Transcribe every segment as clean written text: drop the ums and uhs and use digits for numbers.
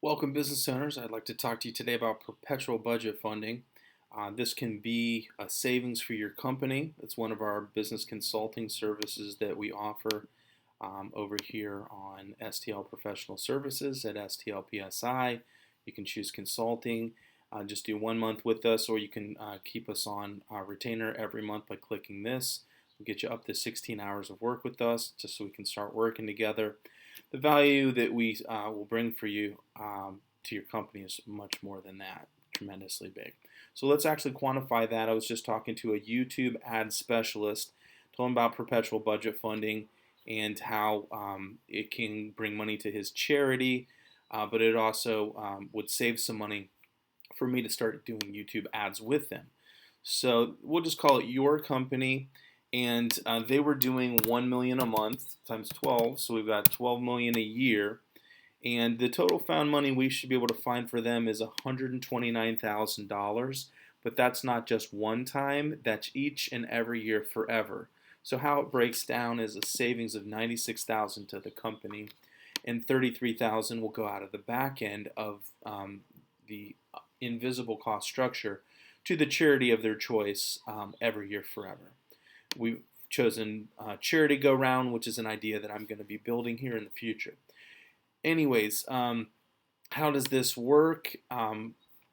Welcome, business owners. I'd like to talk to you today about perpetual budget funding. This can be a savings for your company. It's one of our business consulting services that we offer over here on STL Professional Services at STLPSI. You can choose consulting, just do 1 month with us, or you can keep us on retainer every month by clicking this. We'll get you up to 16 hours of work with us just so we can start working together. The value that we will bring for you to your company is much more than that, tremendously big. So let's actually quantify that. I was just talking to a YouTube ad specialist, told him about perpetual budget funding and how it can bring money to his charity, but it also would save some money for me to start doing YouTube ads with them. So we'll just call it your company. And they were doing $1 million a month times 12, so we've got $12 million a year. And the total found money we should be able to find for them is $129,000. But that's not just one time; that's each and every year forever. So how it breaks down is a savings of $96,000 to the company, and $33,000 will go out of the back end of the invisible cost structure to the charity of their choice every year forever. We've chosen Charity Go Round, which is an idea that I'm going to be building here in the future. Anyways, how does this work?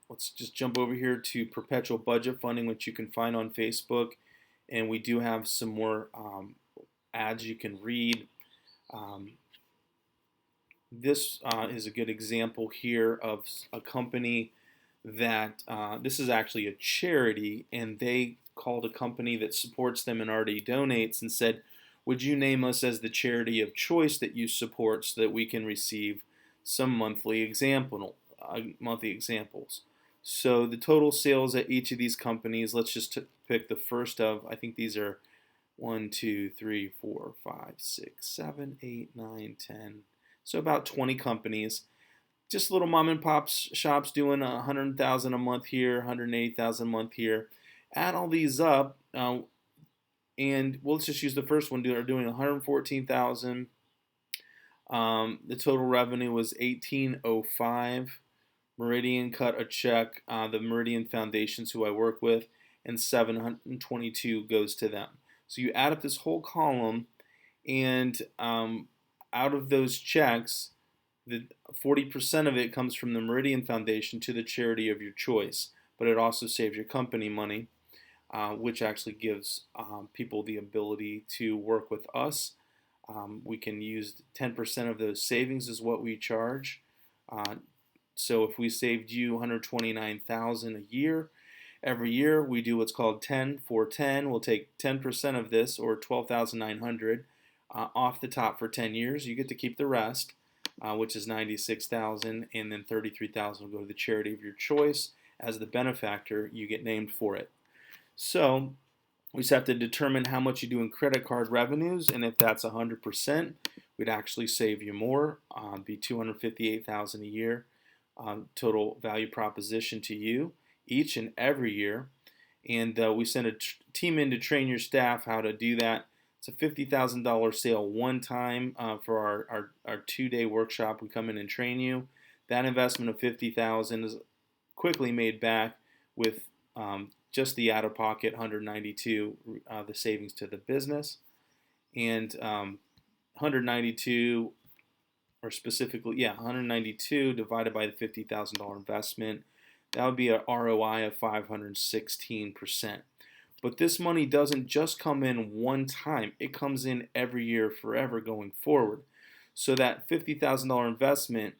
Let's just jump over here to Perpetual Budget Funding, which you can find on Facebook. And we do have some more ads you can read. This is a good example here of a company that, this is actually a charity, and they called a company that supports them and already donates and said, would you name us as the charity of choice that you support so that we can receive some monthly examples. So the total sales at each of these companies, let's just pick the first of, I think these are 1, 2, 3, 4, 5, 6, 7, 8, 9, 10. So about 20 companies. Just little mom and pop shops doing $100,000 a month here, $180,000 a month here. Add all these up, and let's just use the first one. They're doing $114,000. The total revenue was $1,805. Meridian cut a check. The Meridian Foundations, who I work with, and $722 goes to them. So you add up this whole column, and out of those checks, 40% of it comes from the Meridian Foundation to the charity of your choice. But it also saves your company money, which actually gives people the ability to work with us. We can use 10% of those savings is what we charge. So if we saved you $129,000 a year, every year we do what's called 10 for 10. We'll take 10% of this, or $12,900, off the top for 10 years. You get to keep the rest, which is $96,000, and then $33,000 will go to the charity of your choice. As the benefactor, you get named for it. So we just have to determine how much you do in credit card revenues, and if that's 100%, we'd actually save you more. Be $258,000 a year total value proposition to you each and every year. And we send a team in to train your staff how to do that. It's a $50,000 sale one time for our 2-day workshop. We come in and train you. That investment of $50,000 is quickly made back with just the out-of-pocket $192, the savings to the business, and $192, or specifically, $192 divided by the $50,000 investment. That would be an ROI of 516%. But this money doesn't just come in one time; it comes in every year, forever going forward. So that $50,000 investment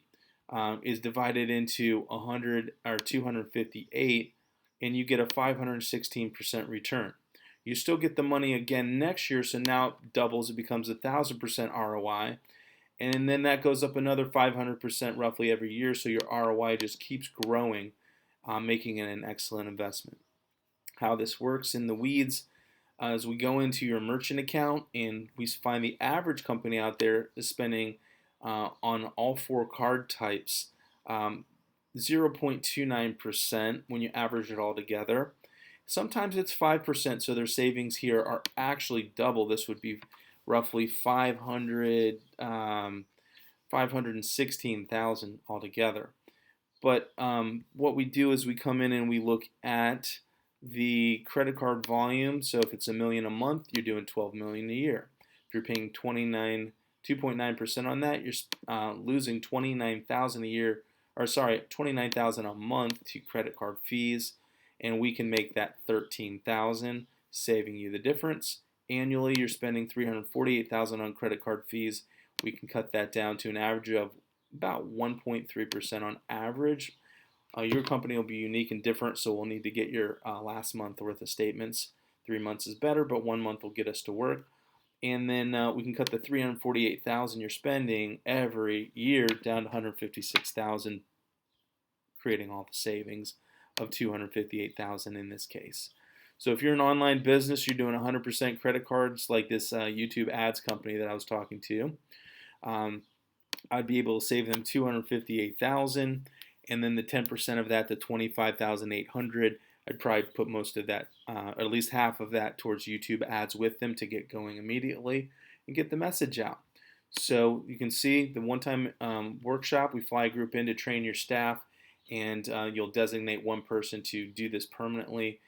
is divided into 100 or 258, and you get a 516% return. You still get the money again next year, so now it doubles. It becomes 1,000% ROI, and then that goes up another 500% roughly every year. So your ROI just keeps growing, making it an excellent investment. How this works in the weeds, as we go into your merchant account, and we find the average company out there is spending on all 4 card types 0.29% when you average it all together. Sometimes it's 5%, so their savings here are actually double. This would be roughly 516,000 altogether. But what we do is we come in and we look at the credit card volume. So if it's $1 million a month, you're doing $12 million a year. If you're paying 2.9% on that, you're losing $29,000 a year, or sorry, $29,000 a month to credit card fees, and we can make that $13,000, saving you the difference. Annually, you're spending $348,000 on credit card fees. We can cut that down to an average of about 1.3% on average. Your company will be unique and different, so we'll need to get your last month worth of statements. 3 months is better, but 1 month will get us to work. And then we can cut the $348,000 you're spending every year down to $156,000, creating all the savings of $258,000 in this case. So if you're an online business, you're doing 100% credit cards like this YouTube ads company that I was talking to. I'd be able to save them $258,000, and then the 10% of that, the $25,800, I'd probably put most of that, at least half of that, towards YouTube ads with them to get going immediately and get the message out. So you can see the one-time workshop, we fly a group in to train your staff, and you'll designate one person to do this permanently.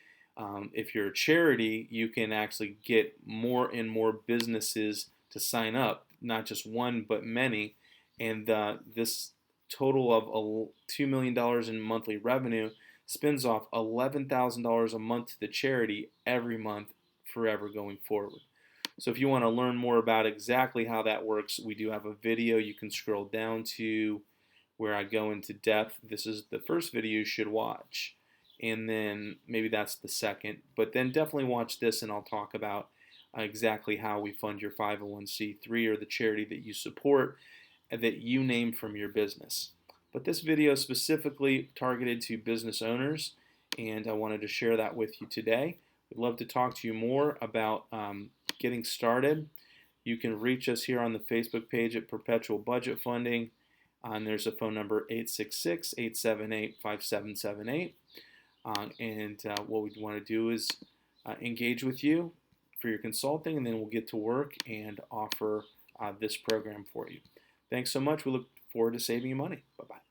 If you're a charity, you can actually get more and more businesses to sign up, not just one, but many. And this total of $2 million in monthly revenue spins off $11,000 a month to the charity every month forever going forward. So if you want to learn more about exactly how that works, we do have a video you can scroll down to where I go into depth. This is the first video you should watch, and then maybe that's the second, but then definitely watch this and I'll talk about exactly how we fund your 501c3 or the charity that you support that you name from your business. But this video is specifically targeted to business owners, and I wanted to share that with you today. We'd love to talk to you more about getting started. You can reach us here on the Facebook page at Perpetual Budget Funding, and there's a phone number 866-878-5778. And what we want to do is engage with you for your consulting, and then we'll get to work and offer this program for you. Thanks so much. We look forward to saving you money. Bye-bye.